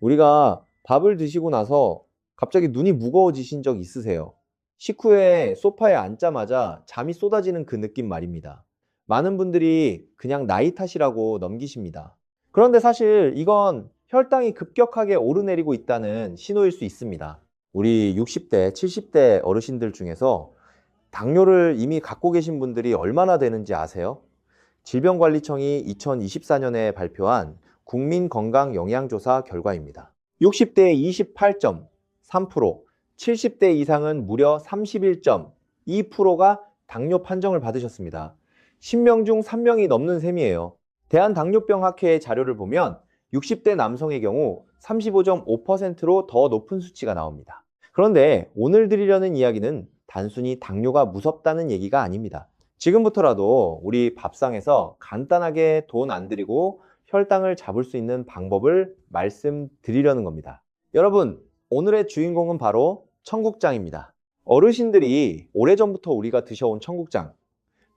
우리가 밥을 드시고 나서 갑자기 눈이 무거워지신 적 있으세요? 식후에 소파에 앉자마자 잠이 쏟아지는 그 느낌 말입니다. 많은 분들이 그냥 나이 탓이라고 넘기십니다. 그런데 사실 이건 혈당이 급격하게 오르내리고 있다는 신호일 수 있습니다. 우리 60대, 70대 어르신들 중에서 당뇨를 이미 갖고 계신 분들이 얼마나 되는지 아세요? 질병관리청이 2024년에 발표한 국민건강영양조사 결과입니다. 60대 28.3%, 70대 이상은 무려 31.2%가 당뇨 판정을 받으셨습니다. 10명 중 3명이 넘는 셈이에요. 대한당뇨병학회의 자료를 보면 60대 남성의 경우 35.5%로 더 높은 수치가 나옵니다. 그런데 오늘 드리려는 이야기는 단순히 당뇨가 무섭다는 얘기가 아닙니다. 지금부터라도 우리 밥상에서 간단하게 돈 안 들이고 혈당을 잡을 수 있는 방법을 말씀드리려는 겁니다. 여러분, 오늘의 주인공은 바로 청국장입니다. 어르신들이 오래전부터 우리가 드셔온 청국장,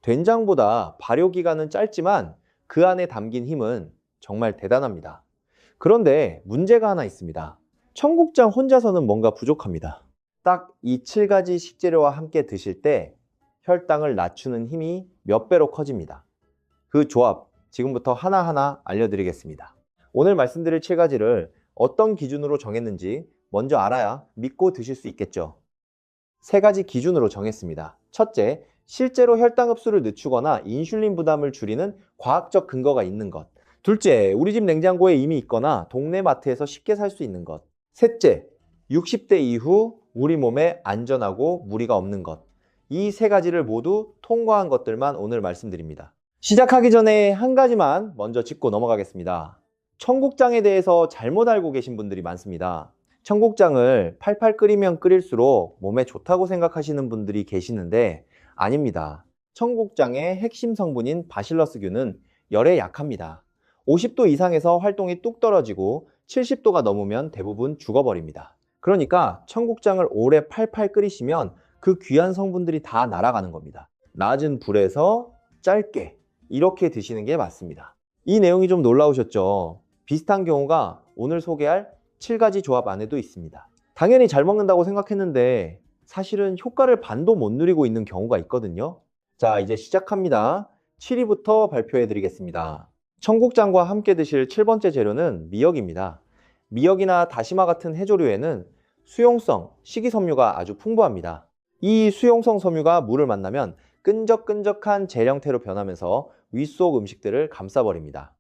된장보다 발효기간은 짧지만 그 안에 담긴 힘은 정말 대단합니다. 그런데 문제가 하나 있습니다. 청국장 혼자서는 뭔가 부족합니다. 딱 이 7가지 식재료와 함께 드실 때 혈당을 낮추는 힘이 몇 배로 커집니다. 그 조합 지금부터 하나하나 알려드리겠습니다. 오늘 말씀드릴 7가지를 어떤 기준으로 정했는지 먼저 알아야 믿고 드실 수 있겠죠. 3가지 기준으로 정했습니다. 첫째, 실제로 혈당 흡수를 늦추거나 인슐린 부담을 줄이는 과학적 근거가 있는 것. 둘째, 우리 집 냉장고에 이미 있거나 동네 마트에서 쉽게 살 수 있는 것. 셋째, 60대 이후 우리 몸에 안전하고 무리가 없는 것. 이 3가지를 모두 통과한 것들만 오늘 말씀드립니다. 시작하기 전에 한 가지만 먼저 짚고 넘어가겠습니다. 청국장에 대해서 잘못 알고 계신 분들이 많습니다. 청국장을 팔팔 끓이면 끓일수록 몸에 좋다고 생각하시는 분들이 계시는데 아닙니다. 청국장의 핵심 성분인 바실러스균은 열에 약합니다. 50도 이상에서 활동이 뚝 떨어지고 70도가 넘으면 대부분 죽어버립니다. 그러니까 청국장을 오래 팔팔 끓이시면 그 귀한 성분들이 다 날아가는 겁니다. 낮은 불에서 짧게 이렇게 드시는 게 맞습니다. 이 내용이 좀 놀라우셨죠? 비슷한 경우가 오늘 소개할 7가지 조합 안에도 있습니다. 당연히 잘 먹는다고 생각했는데 사실은 효과를 반도 못 누리고 있는 경우가 있거든요. 자, 이제 시작합니다. 7위부터 발표해 드리겠습니다. 청국장과 함께 드실 7번째 재료는 미역입니다. 미역이나 다시마 같은 해조류에는 수용성, 식이섬유가 아주 풍부합니다. 이 수용성 섬유가 물을 만나면 끈적끈적한 젤 형태로 변하면서 윗속 음식들을 감싸버립니다.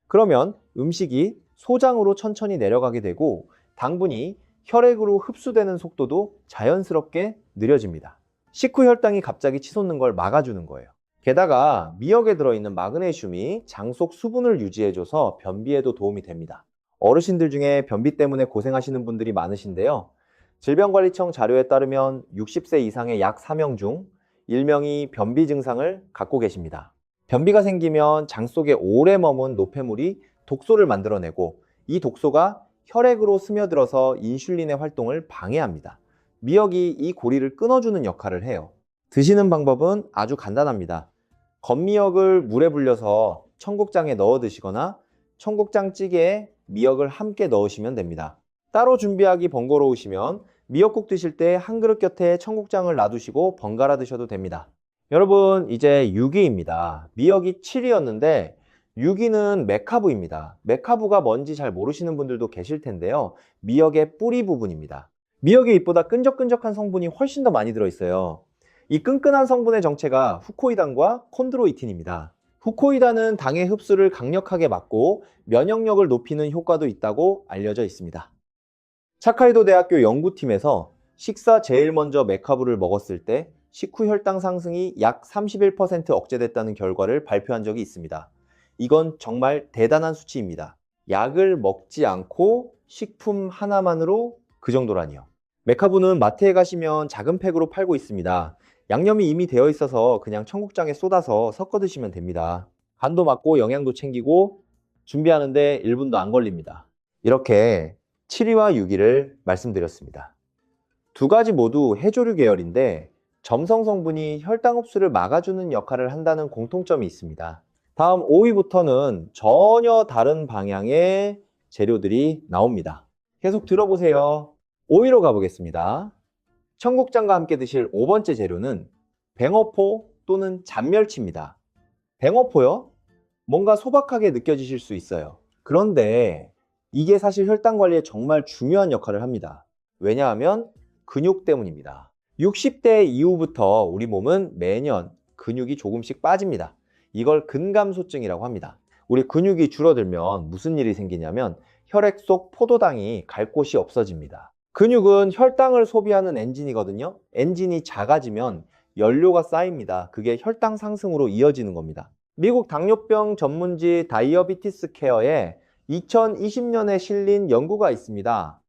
그러면 음식이 소장으로 천천히 내려가게 되고 당분이 혈액으로 흡수되는 속도도 자연스럽게 느려집니다. 식후 혈당이 갑자기 치솟는 걸 막아주는 거예요. 게다가 미역에 들어있는 마그네슘이 장 속 수분을 유지해줘서 변비에도 도움이 됩니다. 어르신들 중에 변비 때문에 고생하시는 분들이 많으신데요. 질병관리청 자료에 따르면 60세 이상의 약 4명 중 1명이 변비 증상을 갖고 계십니다. 변비가 생기면 장 속에 오래 머문 노폐물이 독소를 만들어내고 이 독소가 혈액으로 스며들어서 인슐린의 활동을 방해합니다. 미역이 이 고리를 끊어주는 역할을 해요. 드시는 방법은 아주 간단합니다. 건미역을 물에 불려서 청국장에 넣어 드시거나 청국장 찌개에 미역을 함께 넣으시면 됩니다. 따로 준비하기 번거로우시면 미역국 드실 때 한 그릇 곁에 청국장을 놔두시고 번갈아 드셔도 됩니다. 여러분, 이제 6위입니다. 미역이 7위였는데 6위는 메카부입니다. 메카부가 뭔지 잘 모르시는 분들도 계실 텐데요. 미역의 뿌리 부분입니다. 미역의 잎보다 끈적끈적한 성분이 훨씬 더 많이 들어있어요. 이 끈끈한 성분의 정체가 후코이단과 콘드로이틴입니다. 후코이단은 당의 흡수를 강력하게 막고 면역력을 높이는 효과도 있다고 알려져 있습니다. 홋카이도 대학교 연구팀에서 식사 제일 먼저 메카부를 먹었을 때 식후 혈당 상승이 약 31% 억제됐다는 결과를 발표한 적이 있습니다. 이건 정말 대단한 수치입니다. 약을 먹지 않고 식품 하나만으로 그 정도라니요. 메카부는 마트에 가시면 작은 팩으로 팔고 있습니다. 양념이 이미 되어 있어서 그냥 청국장에 쏟아서 섞어 드시면 됩니다. 간도 맞고 영양도 챙기고 준비하는데 1분도 안 걸립니다. 이렇게 7위와 6위를 말씀드렸습니다. 2가지 모두 해조류 계열인데 점성 성분이 혈당 흡수를 막아주는 역할을 한다는 공통점이 있습니다. 다음 5위부터는 전혀 다른 방향의 재료들이 나옵니다. 계속 들어보세요. 5위로 가보겠습니다. 청국장과 함께 드실 5번째 재료는 뱅어포 또는 잔멸치입니다. 뱅어포요? 뭔가 소박하게 느껴지실 수 있어요. 그런데 이게 사실 혈당 관리에 정말 중요한 역할을 합니다. 왜냐하면 근육 때문입니다. 60대 이후부터 우리 몸은 매년 근육이 조금씩 빠집니다. 이걸 근감소증이라고 합니다. 우리 근육이 줄어들면 무슨 일이 생기냐면 혈액 속 포도당이 갈 곳이 없어집니다. 근육은 혈당을 소비하는 엔진이거든요. 엔진이 작아지면 연료가 쌓입니다. 그게 혈당 상승으로 이어지는 겁니다. 미국 당뇨병 전문지 다이어비티스 케어에 2020년에 실린 연구가 있습니다.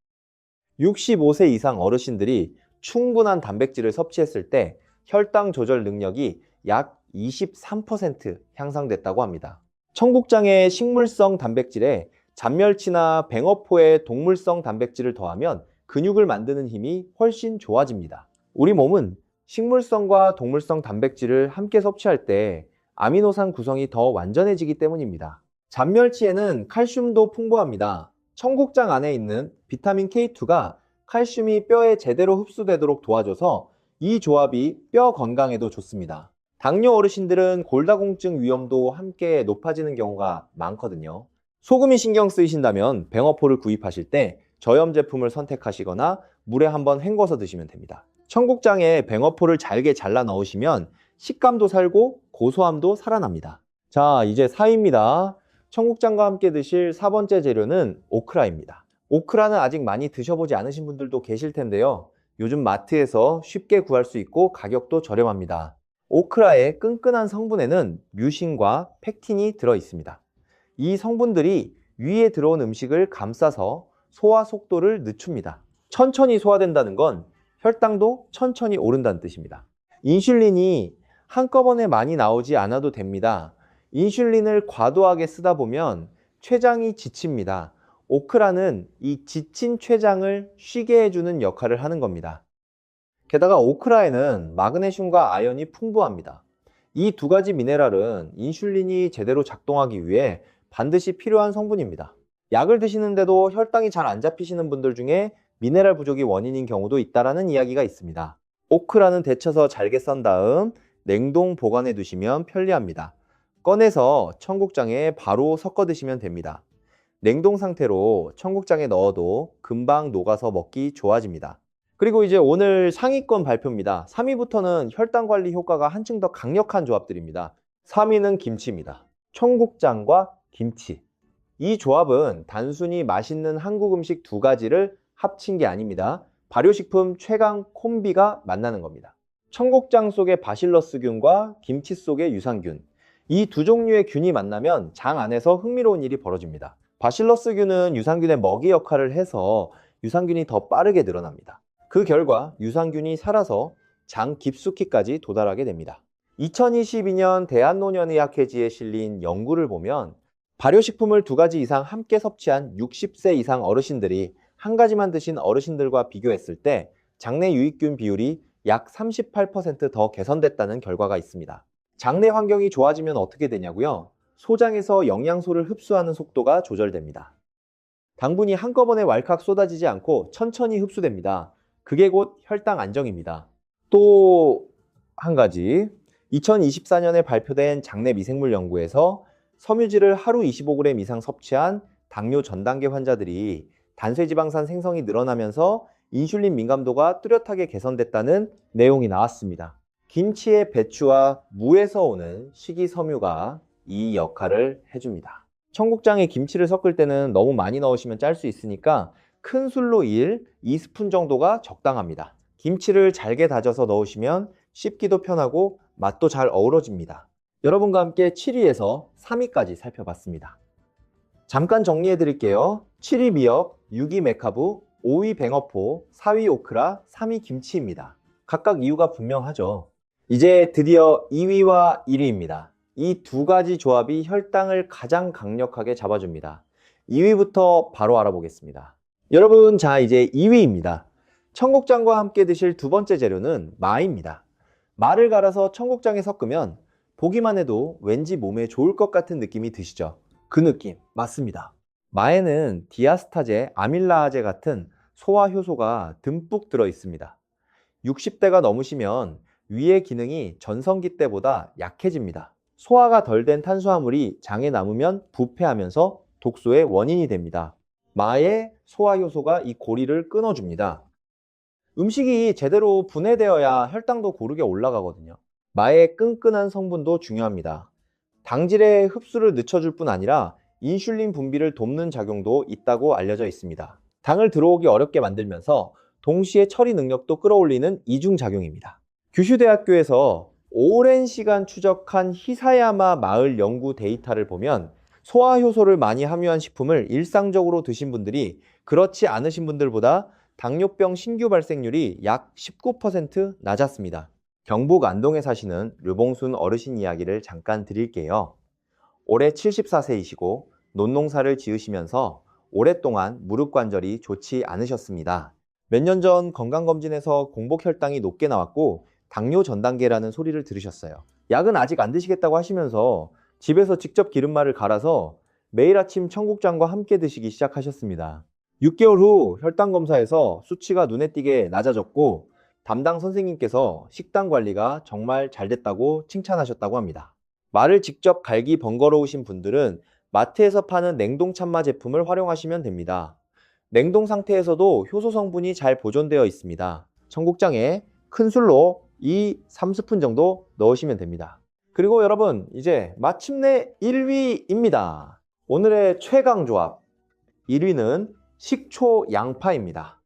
65세 이상 어르신들이 충분한 단백질을 섭취했을 때 혈당 조절 능력이 약 23% 향상됐다고 합니다. 청국장의 식물성 단백질에 잔멸치나 뱅어포의 동물성 단백질을 더하면 근육을 만드는 힘이 훨씬 좋아집니다. 우리 몸은 식물성과 동물성 단백질을 함께 섭취할 때 아미노산 구성이 더 완전해지기 때문입니다. 잔멸치에는 칼슘도 풍부합니다. 청국장 안에 있는 비타민 K2가 칼슘이 뼈에 제대로 흡수되도록 도와줘서 이 조합이 뼈 건강에도 좋습니다. 당뇨 어르신들은 골다공증 위험도 함께 높아지는 경우가 많거든요. 소금이 신경 쓰이신다면 뱅어포를 구입하실 때 저염 제품을 선택하시거나 물에 한번 헹궈서 드시면 됩니다. 청국장에 뱅어포를 잘게 잘라 넣으시면 식감도 살고 고소함도 살아납니다. 자, 이제 4위입니다. 청국장과 함께 드실 4번째 재료는 오크라입니다. 오크라는 아직 많이 드셔보지 않으신 분들도 계실 텐데요. 요즘 마트에서 쉽게 구할 수 있고 가격도 저렴합니다. 오크라의 끈끈한 성분에는 뮤신과 팩틴이 들어 있습니다. 이 성분들이 위에 들어온 음식을 감싸서 소화 속도를 늦춥니다. 천천히 소화된다는 건 혈당도 천천히 오른다는 뜻입니다. 인슐린이 한꺼번에 많이 나오지 않아도 됩니다. 인슐린을 과도하게 쓰다 보면 췌장이 지칩니다. 오크라는 이 지친 췌장을 쉬게 해주는 역할을 하는 겁니다. 게다가 오크라에는 마그네슘과 아연이 풍부합니다. 이 두 가지 미네랄은 인슐린이 제대로 작동하기 위해 반드시 필요한 성분입니다. 약을 드시는데도 혈당이 잘 안 잡히시는 분들 중에 미네랄 부족이 원인인 경우도 있다는 이야기가 있습니다. 오크라는 데쳐서 잘게 썬 다음 냉동 보관해 두시면 편리합니다. 꺼내서 청국장에 바로 섞어 드시면 됩니다. 냉동 상태로 청국장에 넣어도 금방 녹아서 먹기 좋아집니다. 그리고 이제 오늘 상위권 발표입니다. 3위부터는 혈당 관리 효과가 한층 더 강력한 조합들입니다. 3위는 김치입니다. 청국장과 김치. 이 조합은 단순히 맛있는 한국 음식 두 가지를 합친 게 아닙니다. 발효식품 최강 콤비가 만나는 겁니다. 청국장 속의 바실러스균과 김치 속의 유산균. 이 두 종류의 균이 만나면 장 안에서 흥미로운 일이 벌어집니다. 바실러스균은 유산균의 먹이 역할을 해서 유산균이 더 빠르게 늘어납니다. 그 결과 유산균이 살아서 장 깊숙이까지 도달하게 됩니다. 2022년 대한노년의학회지에 실린 연구를 보면 발효식품을 두 가지 이상 함께 섭취한 60세 이상 어르신들이 한 가지만 드신 어르신들과 비교했을 때 장내 유익균 비율이 약 38% 더 개선됐다는 결과가 있습니다. 장내 환경이 좋아지면 어떻게 되냐고요? 소장에서 영양소를 흡수하는 속도가 조절됩니다. 당분이 한꺼번에 왈칵 쏟아지지 않고 천천히 흡수됩니다. 그게 곧 혈당 안정입니다. 또 한 가지, 2024년에 발표된 장내 미생물 연구에서 섬유질을 하루 25g 이상 섭취한 당뇨 전 단계 환자들이 단쇄지방산 생성이 늘어나면서 인슐린 민감도가 뚜렷하게 개선됐다는 내용이 나왔습니다. 김치의 배추와 무에서 오는 식이섬유가 이 역할을 해줍니다. 청국장에 김치를 섞을 때는 너무 많이 넣으시면 짤 수 있으니까 큰 술로 2스푼 정도가 적당합니다. 김치를 잘게 다져서 넣으시면 씹기도 편하고 맛도 잘 어우러집니다. 여러분과 함께 7위에서 3위까지 살펴봤습니다. 잠깐 정리해 드릴게요. 7위 미역, 6위 메카부, 5위 뱅어포, 4위 오크라, 3위 김치입니다. 각각 이유가 분명하죠. 이제 드디어 2위와 1위입니다. 이 두 가지 조합이 혈당을 가장 강력하게 잡아줍니다. 2위부터 바로 알아보겠습니다. 여러분, 자 이제 2위입니다. 청국장과 함께 드실 두 번째 재료는 마입니다. 마를 갈아서 청국장에 섞으면 보기만 해도 왠지 몸에 좋을 것 같은 느낌이 드시죠? 그 느낌 맞습니다. 마에는 디아스타제, 아밀라아제 같은 소화 효소가 듬뿍 들어 있습니다. 60대가 넘으시면 위의 기능이 전성기 때보다 약해집니다. 소화가 덜 된 탄수화물이 장에 남으면 부패하면서 독소의 원인이 됩니다. 마의 소화 효소가 이 고리를 끊어줍니다. 음식이 제대로 분해되어야 혈당도 고르게 올라가거든요. 마의 끈끈한 성분도 중요합니다. 당질의 흡수를 늦춰줄 뿐 아니라 인슐린 분비를 돕는 작용도 있다고 알려져 있습니다. 당을 들어오기 어렵게 만들면서 동시에 처리 능력도 끌어올리는 이중작용입니다. 규슈대학교에서 오랜 시간 추적한 히사야마 마을 연구 데이터를 보면 소화효소를 많이 함유한 식품을 일상적으로 드신 분들이 그렇지 않으신 분들보다 당뇨병 신규 발생률이 약 19% 낮았습니다. 경북 안동에 사시는 류봉순 어르신 이야기를 잠깐 드릴게요. 올해 74세이시고 논농사를 지으시면서 오랫동안 무릎 관절이 좋지 않으셨습니다. 몇 년 전 건강검진에서 공복혈당이 높게 나왔고 당뇨 전 단계라는 소리를 들으셨어요. 약은 아직 안 드시겠다고 하시면서 집에서 직접 기름말을 갈아서 매일 아침 청국장과 함께 드시기 시작하셨습니다. 6개월 후 혈당 검사에서 수치가 눈에 띄게 낮아졌고 담당 선생님께서 식단 관리가 정말 잘 됐다고 칭찬하셨다고 합니다. 말을 직접 갈기 번거로우신 분들은 마트에서 파는 냉동 찬마 제품을 활용하시면 됩니다. 냉동 상태에서도 효소 성분이 잘 보존되어 있습니다. 청국장에 큰 술로 3스푼 정도 넣으시면 됩니다. 그리고 여러분, 이제 마침내 1위입니다. 오늘의 최강 조합 1위는 식초 양파입니다.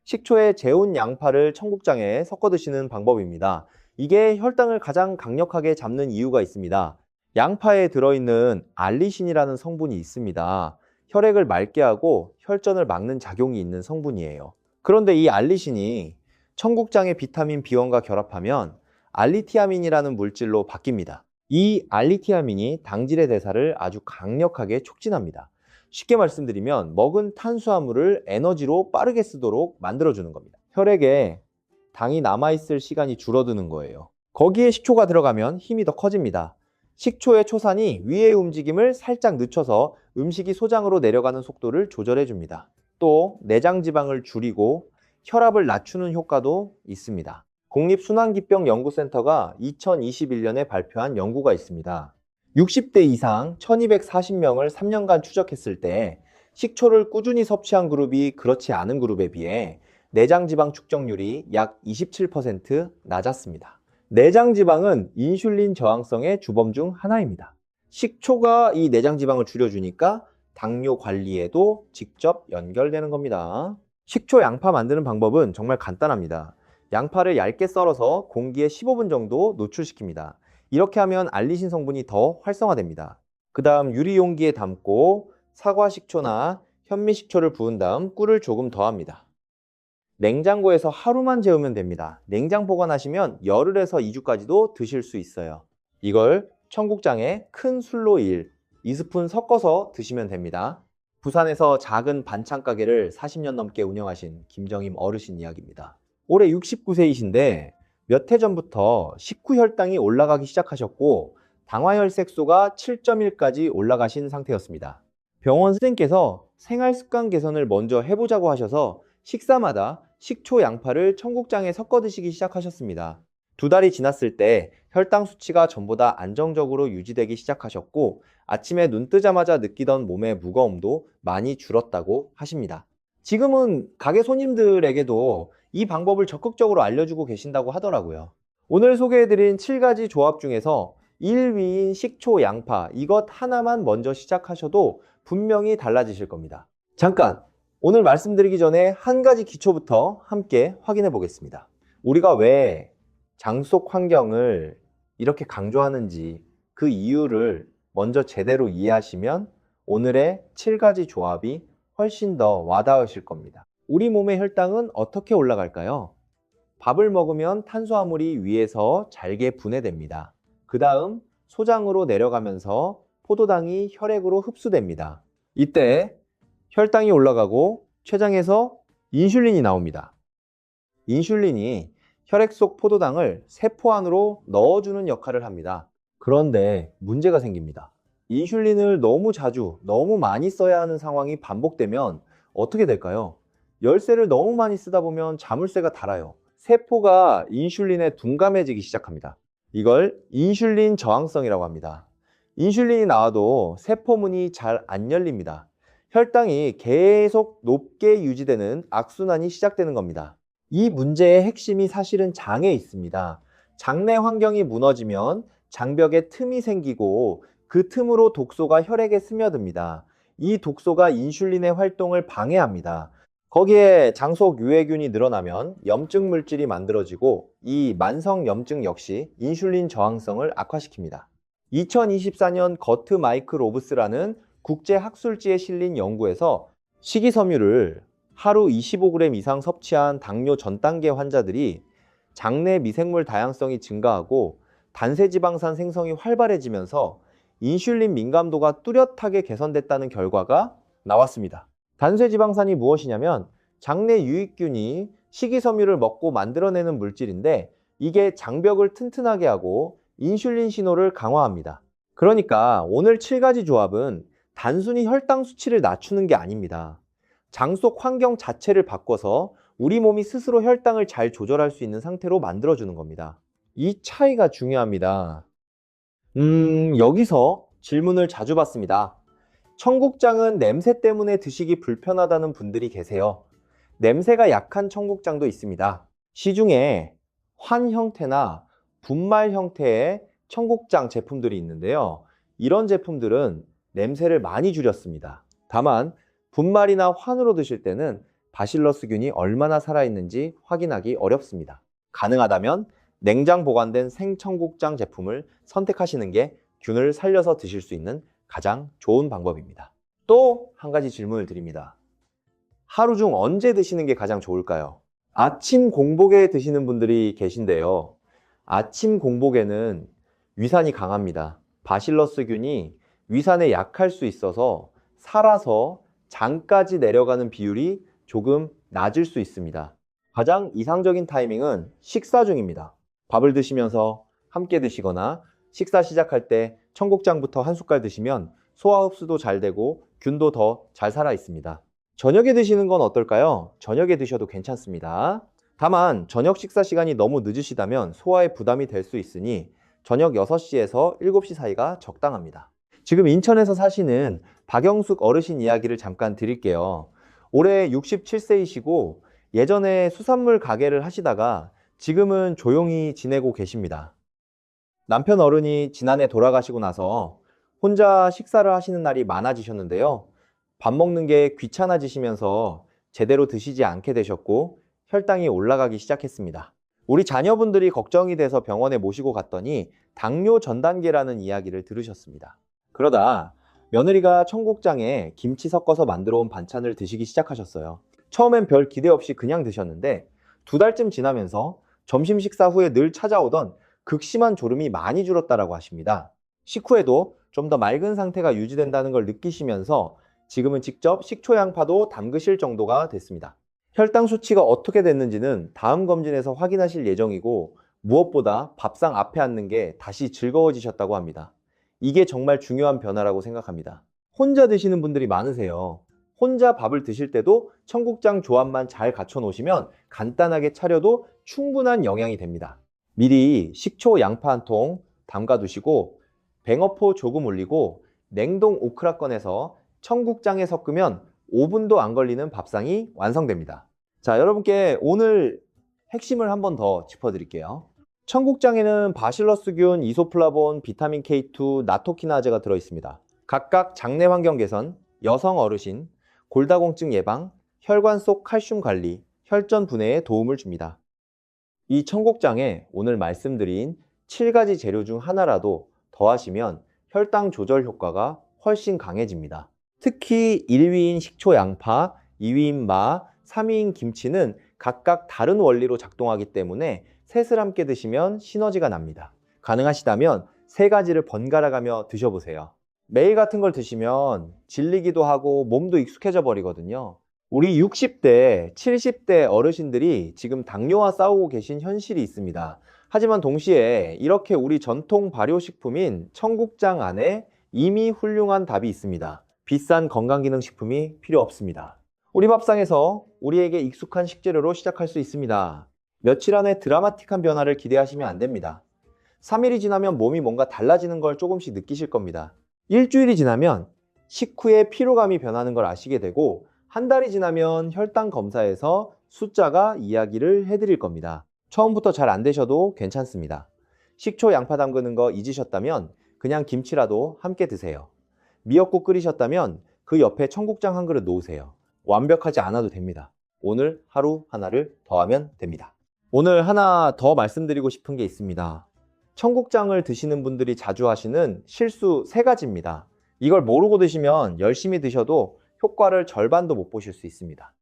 식초에 재운 양파를 청국장에 섞어 드시는 방법입니다. 이게 혈당을 가장 강력하게 잡는 이유가 있습니다. 양파에 들어있는 알리신이라는 성분이 있습니다. 혈액을 맑게 하고 혈전을 막는 작용이 있는 성분이에요. 그런데 이 알리신이 청국장의 비타민 B1과 결합하면 알리티아민이라는 물질로 바뀝니다. 이 알리티아민이 당질의 대사를 아주 강력하게 촉진합니다. 쉽게 말씀드리면 먹은 탄수화물을 에너지로 빠르게 쓰도록 만들어주는 겁니다. 혈액에 당이 남아있을 시간이 줄어드는 거예요. 거기에 식초가 들어가면 힘이 더 커집니다. 식초의 초산이 위의 움직임을 살짝 늦춰서 음식이 소장으로 내려가는 속도를 조절해 줍니다. 또 내장지방을 줄이고 혈압을 낮추는 효과도 있습니다. 국립순환기병연구센터가 2021년에 발표한 연구가 있습니다. 60대 이상 1240명을 3년간 추적했을 때 식초를 꾸준히 섭취한 그룹이 그렇지 않은 그룹에 비해 내장지방 축적률이 약 27% 낮았습니다. 내장지방은 인슐린 저항성의 주범 중 하나입니다. 식초가 이 내장지방을 줄여주니까 당뇨 관리에도 직접 연결되는 겁니다. 식초 양파 만드는 방법은 정말 간단합니다. 양파를 얇게 썰어서 공기에 15분 정도 노출시킵니다. 이렇게 하면 알리신 성분이 더 활성화됩니다. 그 다음 유리용기에 담고 사과식초나 현미식초를 부은 다음 꿀을 조금 더합니다. 냉장고에서 하루만 재우면 됩니다. 냉장 보관하시면 열흘에서 2주까지도 드실 수 있어요. 이걸 청국장에 큰 술로 2스푼 섞어서 드시면 됩니다. 부산에서 작은 반찬 가게를 40년 넘게 운영하신 김정임 어르신 이야기입니다. 올해 69세이신데 몇 해 전부터 식후 혈당이 올라가기 시작하셨고 당화혈색소가 7.1까지 올라가신 상태였습니다. 병원 선생님께서 생활습관 개선을 먼저 해보자고 하셔서 식사마다 식초 양파를 청국장에 섞어 드시기 시작하셨습니다. 2달이 지났을 때 혈당 수치가 전보다 안정적으로 유지되기 시작하셨고 아침에 눈 뜨자마자 느끼던 몸의 무거움도 많이 줄었다고 하십니다. 지금은 가게 손님들에게도 이 방법을 적극적으로 알려주고 계신다고 하더라고요. 오늘 소개해드린 7가지 조합 중에서 1위인 식초 양파 이것 하나만 먼저 시작하셔도 분명히 달라지실 겁니다. 잠깐! 오늘 말씀드리기 전에 한 가지 기초부터 함께 확인해 보겠습니다. 우리가 왜 장 속 환경을 이렇게 강조하는지 그 이유를 먼저 제대로 이해하시면 오늘의 7가지 조합이 훨씬 더 와닿으실 겁니다. 우리 몸의 혈당은 어떻게 올라갈까요? 밥을 먹으면 탄수화물이 위에서 잘게 분해됩니다. 그 다음 소장으로 내려가면서 포도당이 혈액으로 흡수됩니다. 이때 혈당이 올라가고 췌장에서 인슐린이 나옵니다. 인슐린이 혈액 속 포도당을 세포 안으로 넣어주는 역할을 합니다. 그런데 문제가 생깁니다. 인슐린을 너무 자주, 너무 많이 써야 하는 상황이 반복되면 어떻게 될까요? 열쇠를 너무 많이 쓰다 보면 자물쇠가 닳아요. 세포가 인슐린에 둔감해지기 시작합니다. 이걸 인슐린 저항성이라고 합니다. 인슐린이 나와도 세포문이 잘 안 열립니다. 혈당이 계속 높게 유지되는 악순환이 시작되는 겁니다. 이 문제의 핵심이 사실은 장에 있습니다. 장내 환경이 무너지면 장벽에 틈이 생기고 그 틈으로 독소가 혈액에 스며듭니다. 이 독소가 인슐린의 활동을 방해합니다. 거기에 장 속 유해균이 늘어나면 염증 물질이 만들어지고 이 만성 염증 역시 인슐린 저항성을 악화시킵니다. 2024년 거트 마이크 로브스라는 국제 학술지에 실린 연구에서 식이섬유를 하루 25g 이상 섭취한 당뇨 전 단계 환자들이 장내 미생물 다양성이 증가하고 단세지방산 생성이 활발해지면서 인슐린 민감도가 뚜렷하게 개선됐다는 결과가 나왔습니다. 단세지방산이 무엇이냐면 장내 유익균이 식이섬유를 먹고 만들어내는 물질인데 이게 장벽을 튼튼하게 하고 인슐린 신호를 강화합니다. 그러니까 오늘 7가지 조합은 단순히 혈당 수치를 낮추는 게 아닙니다. 장 속 환경 자체를 바꿔서 우리 몸이 스스로 혈당을 잘 조절할 수 있는 상태로 만들어주는 겁니다. 이 차이가 중요합니다. 여기서 질문을 자주 받습니다. 청국장은 냄새 때문에 드시기 불편하다는 분들이 계세요. 냄새가 약한 청국장도 있습니다. 시중에 환 형태나 분말 형태의 청국장 제품들이 있는데요. 이런 제품들은 냄새를 많이 줄였습니다. 다만 분말이나 환으로 드실 때는 바실러스균이 얼마나 살아있는지 확인하기 어렵습니다. 가능하다면 냉장 보관된 생청국장 제품을 선택하시는 게 균을 살려서 드실 수 있는 가장 좋은 방법입니다. 또 한 가지 질문을 드립니다. 하루 중 언제 드시는 게 가장 좋을까요? 아침 공복에 드시는 분들이 계신데요. 아침 공복에는 위산이 강합니다. 바실러스균이 위산에 약할 수 있어서 살아서 장까지 내려가는 비율이 조금 낮을 수 있습니다. 가장 이상적인 타이밍은 식사 중입니다. 밥을 드시면서 함께 드시거나 식사 시작할 때 청국장부터 한 숟갈 드시면 소화 흡수도 잘 되고 균도 더 잘 살아 있습니다. 저녁에 드시는 건 어떨까요? 저녁에 드셔도 괜찮습니다. 다만 저녁 식사 시간이 너무 늦으시다면 소화에 부담이 될 수 있으니 저녁 6시에서 7시 사이가 적당합니다. 지금 인천에서 사시는 박영숙 어르신 이야기를 잠깐 드릴게요. 올해 67세이시고 예전에 수산물 가게를 하시다가 지금은 조용히 지내고 계십니다. 남편 어른이 지난해 돌아가시고 나서 혼자 식사를 하시는 날이 많아지셨는데요. 밥 먹는 게 귀찮아지시면서 제대로 드시지 않게 되셨고 혈당이 올라가기 시작했습니다. 우리 자녀분들이 걱정이 돼서 병원에 모시고 갔더니 당뇨 전 단계라는 이야기를 들으셨습니다. 그러다 며느리가 청국장에 김치 섞어서 만들어 온 반찬을 드시기 시작하셨어요. 처음엔 별 기대 없이 그냥 드셨는데 2달쯤 지나면서 점심 식사 후에 늘 찾아오던 극심한 졸음이 많이 줄었다라고 하십니다. 식후에도 좀 더 맑은 상태가 유지된다는 걸 느끼시면서 지금은 직접 식초 양파도 담그실 정도가 됐습니다. 혈당 수치가 어떻게 됐는지는 다음 검진에서 확인하실 예정이고 무엇보다 밥상 앞에 앉는 게 다시 즐거워지셨다고 합니다. 이게 정말 중요한 변화라고 생각합니다. 혼자 드시는 분들이 많으세요. 혼자 밥을 드실 때도 청국장 조합만 잘 갖춰 놓으시면 간단하게 차려도 충분한 영양이 됩니다. 미리 식초 양파 한 통 담가 두시고 뱅어포 조금 올리고 냉동 오크라 꺼내서 청국장에 섞으면 5분도 안 걸리는 밥상이 완성됩니다. 자, 여러분께 오늘 핵심을 한 번 더 짚어드릴게요. 청국장에는 바실러스균, 이소플라본, 비타민 K2, 나토키나제가 들어있습니다. 각각 장내 환경 개선, 여성 어르신, 골다공증 예방, 혈관 속 칼슘 관리, 혈전 분해에 도움을 줍니다. 이 청국장에 오늘 말씀드린 7가지 재료 중 하나라도 더하시면 혈당 조절 효과가 훨씬 강해집니다. 특히 1위인 식초 양파, 2위인 마, 3위인 김치는 각각 다른 원리로 작동하기 때문에 셋을 함께 드시면 시너지가 납니다. 가능하시다면 3가지를 번갈아 가며 드셔보세요. 매일 같은 걸 드시면 질리기도 하고 몸도 익숙해져 버리거든요. 우리 60대, 70대 어르신들이 지금 당뇨와 싸우고 계신 현실이 있습니다. 하지만 동시에 이렇게 우리 전통 발효식품인 청국장 안에 이미 훌륭한 답이 있습니다. 비싼 건강기능식품이 필요 없습니다. 우리 밥상에서 우리에게 익숙한 식재료로 시작할 수 있습니다. 며칠 안에 드라마틱한 변화를 기대하시면 안 됩니다. 3일이 지나면 몸이 뭔가 달라지는 걸 조금씩 느끼실 겁니다. 일주일이 지나면 식후에 피로감이 변하는 걸 아시게 되고, 한 달이 지나면 혈당 검사에서 숫자가 이야기를 해드릴 겁니다. 처음부터 잘 안 되셔도 괜찮습니다. 식초, 양파 담그는 거 잊으셨다면 그냥 김치라도 함께 드세요. 미역국 끓이셨다면 그 옆에 청국장 한 그릇 놓으세요. 완벽하지 않아도 됩니다. 오늘 하루 하나를 더하면 됩니다. 오늘 하나 더 말씀드리고 싶은 게 있습니다. 청국장을 드시는 분들이 자주 하시는 실수 3가지입니다. 이걸 모르고 드시면 열심히 드셔도 효과를 절반도 못 보실 수 있습니다.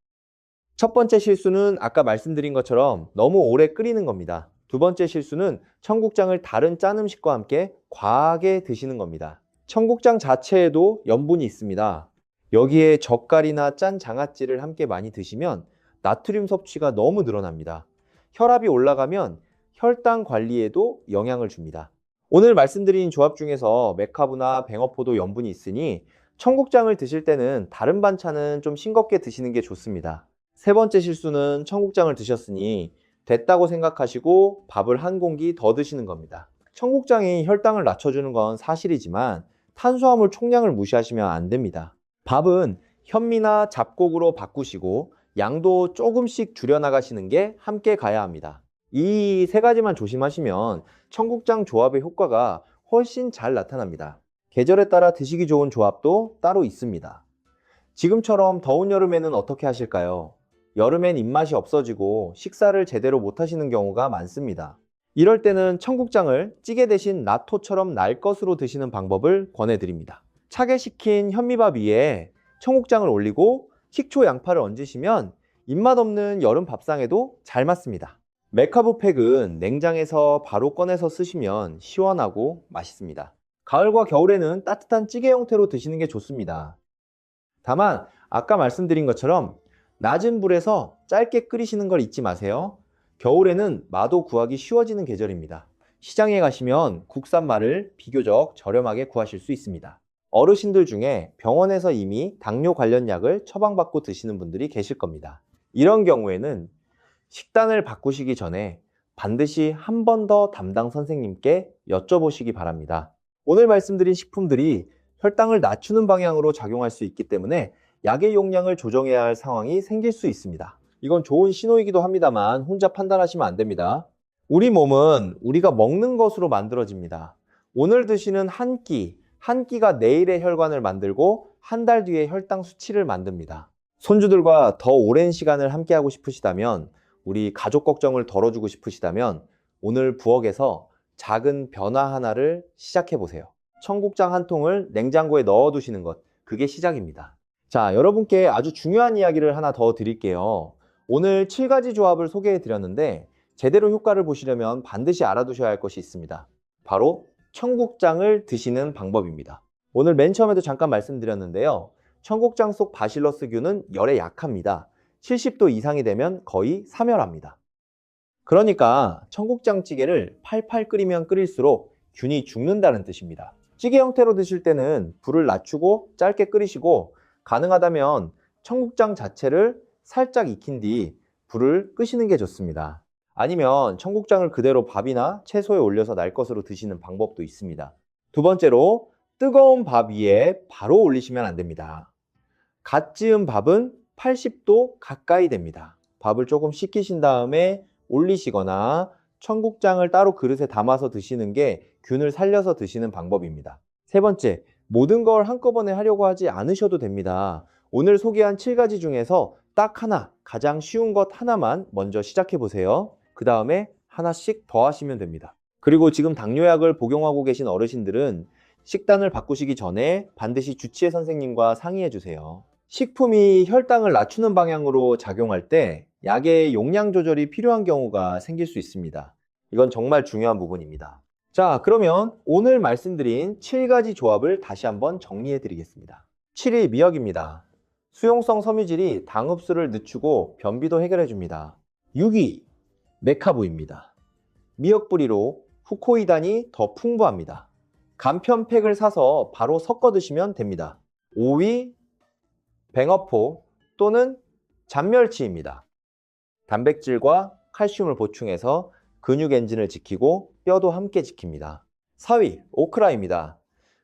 첫 번째 실수는 아까 말씀드린 것처럼 너무 오래 끓이는 겁니다. 두 번째 실수는 청국장을 다른 짠 음식과 함께 과하게 드시는 겁니다. 청국장 자체에도 염분이 있습니다. 여기에 젓갈이나 짠 장아찌를 함께 많이 드시면 나트륨 섭취가 너무 늘어납니다. 혈압이 올라가면 혈당 관리에도 영향을 줍니다. 오늘 말씀드린 조합 중에서 메카브나 뱅어포도 염분이 있으니 청국장을 드실 때는 다른 반찬은 좀 싱겁게 드시는 게 좋습니다. 세 번째 실수는 청국장을 드셨으니 됐다고 생각하시고 밥을 한 공기 더 드시는 겁니다. 청국장이 혈당을 낮춰주는 건 사실이지만 탄수화물 총량을 무시하시면 안 됩니다. 밥은 현미나 잡곡으로 바꾸시고 양도 조금씩 줄여나가시는 게 함께 가야 합니다. 이 3가지만 조심하시면 청국장 조합의 효과가 훨씬 잘 나타납니다. 계절에 따라 드시기 좋은 조합도 따로 있습니다. 지금처럼 더운 여름에는 어떻게 하실까요? 여름엔 입맛이 없어지고 식사를 제대로 못 하시는 경우가 많습니다. 이럴 때는 청국장을 찌개 대신 나토처럼 날 것으로 드시는 방법을 권해드립니다. 차게 식힌 현미밥 위에 청국장을 올리고 식초, 양파를 얹으시면 입맛 없는 여름 밥상에도 잘 맞습니다. 메카브 팩은 냉장에서 바로 꺼내서 쓰시면 시원하고 맛있습니다. 가을과 겨울에는 따뜻한 찌개 형태로 드시는 게 좋습니다. 다만 아까 말씀드린 것처럼 낮은 불에서 짧게 끓이시는 걸 잊지 마세요. 겨울에는 마도 구하기 쉬워지는 계절입니다. 시장에 가시면 국산마를 비교적 저렴하게 구하실 수 있습니다. 어르신들 중에 병원에서 이미 당뇨 관련 약을 처방받고 드시는 분들이 계실 겁니다. 이런 경우에는 식단을 바꾸시기 전에 반드시 한 번 더 담당 선생님께 여쭤보시기 바랍니다. 오늘 말씀드린 식품들이 혈당을 낮추는 방향으로 작용할 수 있기 때문에 약의 용량을 조정해야 할 상황이 생길 수 있습니다. 이건 좋은 신호이기도 합니다만 혼자 판단하시면 안 됩니다. 우리 몸은 우리가 먹는 것으로 만들어집니다. 오늘 드시는 한 끼가 내일의 혈관을 만들고 한 달 뒤에 혈당 수치를 만듭니다. 손주들과 더 오랜 시간을 함께하고 싶으시다면, 우리 가족 걱정을 덜어주고 싶으시다면 오늘 부엌에서 작은 변화 하나를 시작해 보세요. 청국장 한 통을 냉장고에 넣어 두시는 것, 그게 시작입니다. 자, 여러분께 아주 중요한 이야기를 하나 더 드릴게요. 오늘 7가지 조합을 소개해 드렸는데 제대로 효과를 보시려면 반드시 알아두셔야 할 것이 있습니다. 바로 청국장을 드시는 방법입니다. 오늘 맨 처음에도 잠깐 말씀드렸는데요. 청국장 속 바실러스균은 열에 약합니다. 70도 이상이 되면 거의 사멸합니다. 그러니까 청국장찌개를 팔팔 끓이면 끓일수록 균이 죽는다는 뜻입니다. 찌개 형태로 드실 때는 불을 낮추고 짧게 끓이시고, 가능하다면 청국장 자체를 살짝 익힌 뒤 불을 끄시는 게 좋습니다. 아니면 청국장을 그대로 밥이나 채소에 올려서 날 것으로 드시는 방법도 있습니다. 두 번째로, 뜨거운 밥 위에 바로 올리시면 안 됩니다. 갓 지은 밥은 80도 가까이 됩니다. 밥을 조금 식히신 다음에 올리시거나 청국장을 따로 그릇에 담아서 드시는 게 균을 살려서 드시는 방법입니다. 세 번째, 모든 걸 한꺼번에 하려고 하지 않으셔도 됩니다. 오늘 소개한 7가지 중에서 딱 하나, 가장 쉬운 것 하나만 먼저 시작해 보세요. 그 다음에 하나씩 더 하시면 됩니다. 그리고 지금 당뇨약을 복용하고 계신 어르신들은 식단을 바꾸시기 전에 반드시 주치의 선생님과 상의해 주세요. 식품이 혈당을 낮추는 방향으로 작용할 때 약의 용량 조절이 필요한 경우가 생길 수 있습니다. 이건 정말 중요한 부분입니다. 자, 그러면 오늘 말씀드린 7가지 조합을 다시 한번 정리해 드리겠습니다. 7위 미역입니다. 수용성 섬유질이 당 흡수를 늦추고 변비도 해결해 줍니다. 6위 메카브입니다. 미역 뿌리로 후코이단이 더 풍부합니다. 간편팩을 사서 바로 섞어 드시면 됩니다. 오이, 뱅어포 또는 잔멸치입니다. 단백질과 칼슘을 보충해서 근육 엔진을 지키고 뼈도 함께 지킵니다. 4위, 오크라입니다.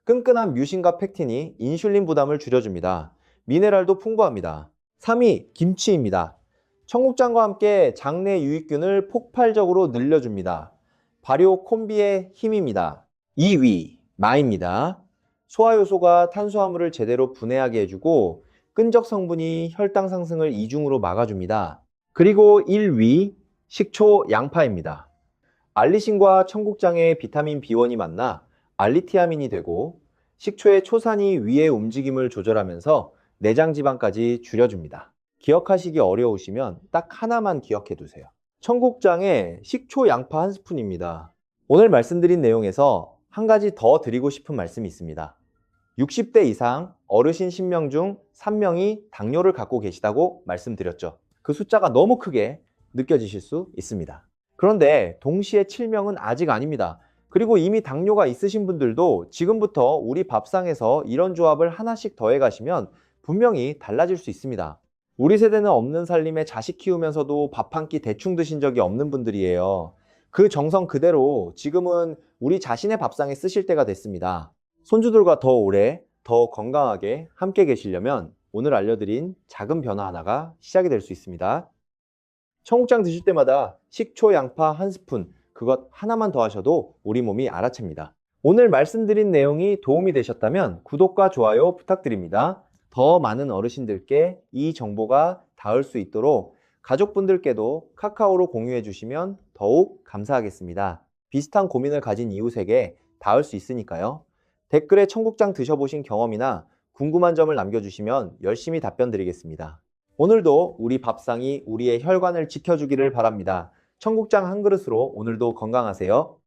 끈끈한 뮤신과 팩틴이 인슐린 부담을 줄여줍니다. 미네랄도 풍부합니다. 3위, 김치입니다. 청국장과 함께 장내 유익균을 폭발적으로 늘려줍니다. 발효 콤비의 힘입니다. 2위, 마입니다. 소화효소가 탄수화물을 제대로 분해하게 해주고 끈적 성분이 혈당 상승을 이중으로 막아줍니다. 그리고 1위, 식초 양파입니다. 알리신과 청국장의 비타민 B1이 만나 알리티아민이 되고 식초의 초산이 위의 움직임을 조절하면서 내장 지방까지 줄여줍니다. 기억하시기 어려우시면 딱 하나만 기억해 두세요. 청국장에 식초 양파 한 스푼입니다. 오늘 말씀드린 내용에서 한 가지 더 드리고 싶은 말씀이 있습니다. 60대 이상 어르신 10명 중 3명이 당뇨를 갖고 계시다고 말씀드렸죠. 그 숫자가 너무 크게 느껴지실 수 있습니다. 그런데 동시에 7명은 아직 아닙니다. 그리고 이미 당뇨가 있으신 분들도 지금부터 우리 밥상에서 이런 조합을 하나씩 더해 가시면 분명히 달라질 수 있습니다. 우리 세대는 없는 살림에 자식 키우면서도 밥 한 끼 대충 드신 적이 없는 분들이에요. 그 정성 그대로 지금은 우리 자신의 밥상에 쓰실 때가 됐습니다. 손주들과 더 오래, 더 건강하게 함께 계시려면 오늘 알려드린 작은 변화 하나가 시작이 될 수 있습니다. 청국장 드실 때마다 식초, 양파 한 스푼, 그것 하나만 더 하셔도 우리 몸이 알아챕니다. 오늘 말씀드린 내용이 도움이 되셨다면 구독과 좋아요 부탁드립니다. 더 많은 어르신들께 이 정보가 닿을 수 있도록 가족분들께도 카카오로 공유해 주시면 더욱 감사하겠습니다. 비슷한 고민을 가진 이웃에게 닿을 수 있으니까요. 댓글에 청국장 드셔보신 경험이나 궁금한 점을 남겨주시면 열심히 답변 드리겠습니다. 오늘도 우리 밥상이 우리의 혈관을 지켜주기를 바랍니다. 청국장 한 그릇으로 오늘도 건강하세요.